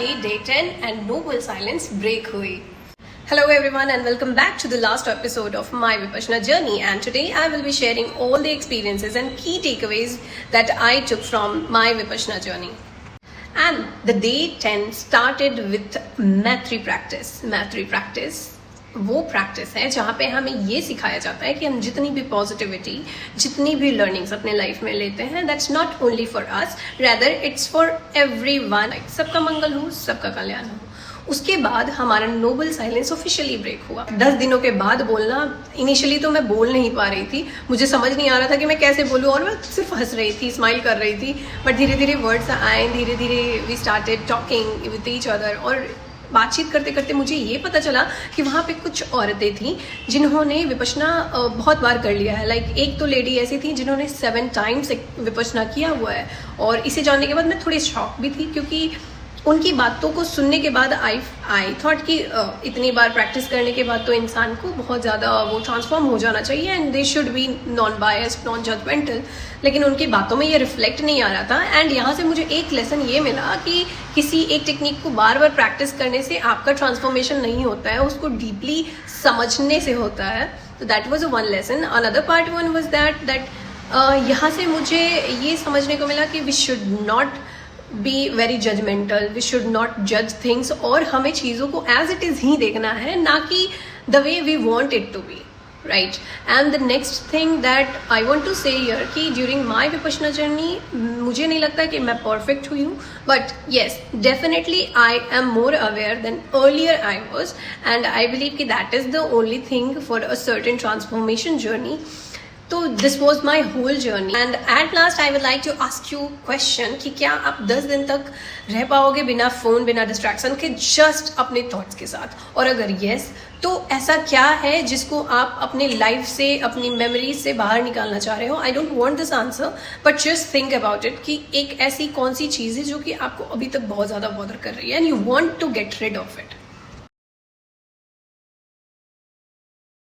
journey, day 10, and noble silence break hui. Hello everyone and welcome back to the last episode of my Vipassana journey, and today I will be sharing all the experiences and key takeaways that I took from my Vipassana journey. And the day 10 started with Maitri practice. Maitri practice वो practice है जहाँ पे हमें ये सिखाया जाता है कि हम जितनी भी पॉजिटिविटी, जितनी भी लर्निंग्स अपने लाइफ में लेते हैं, that's not only for us, rather it's for everyone. सबका मंगल हो, सबका कल्याण हो. उसके बाद हमारा नोबल साइलेंस ऑफिशियली ब्रेक हुआ. 10 दिनों के बाद बोलना. इनिशियली तो मैं बोल नहीं पा रही थी, मुझे समझ नहीं आ रहा था कि मैं कैसे बोलूँ, और मैं सिर्फ हंस रही थी, स्माइल कर रही थी. बट धीरे धीरे वर्ड्स आए, धीरे धीरे we started talking with each other. और बातचीत करते करते मुझे ये पता चला कि वहाँ पे कुछ औरतें थीं जिन्होंने विपश्यना बहुत बार कर लिया है. लाइक एक तो लेडी ऐसी थी जिन्होंने 7 टाइम्स विपश्यना किया हुआ है. और इसे जानने के बाद मैं थोड़ी शॉक भी थी, क्योंकि उनकी बातों को सुनने के बाद आई थॉट कि इतनी बार प्रैक्टिस करने के बाद तो इंसान को बहुत ज़्यादा वो ट्रांसफॉर्म हो जाना चाहिए and they should be non biased, non judgmental. लेकिन उनकी बातों में ये रिफ्लेक्ट नहीं आ रहा था. एंड यहाँ से मुझे एक लेसन ये मिला कि किसी एक टेक्निक को बार बार प्रैक्टिस करने से आपका ट्रांसफॉर्मेशन नहीं होता है, उसको डीपली समझने से होता है. तो that was one lesson. Another part one was that यहाँ से मुझे ये समझने को मिला कि we should not be very judgmental, we should not जज थिंग्स, और हमें चीज़ों को एज इट इज़ ही देखना है, ना कि the way we want it to be. Right. And the next thing that I want to say here कि ड्यूरिंग माई विपश्यना जर्नी मुझे नहीं लगता कि मैं परफेक्ट हुई हूँ, but yes definitely I am more aware than earlier I was. And I believe कि that is the only thing for a certain transformation journey. तो this was my whole journey. And at last I would like to ask you question कि क्या आप 10 दिन तक रह पाओगे बिना फ़ोन, बिना डिस्ट्रैक्शन के, जस्ट अपने थॉट्स के साथ? और अगर येस, तो ऐसा क्या है जिसको आप अपने लाइफ से, अपनी मेमोरीज से बाहर निकालना चाह रहे हो? I don't want this answer, but just think about it कि एक ऐसी कौन सी चीज़ है जो कि आपको अभी तक बहुत ज़्यादा बॉदर कर रही है and you want to get rid of it.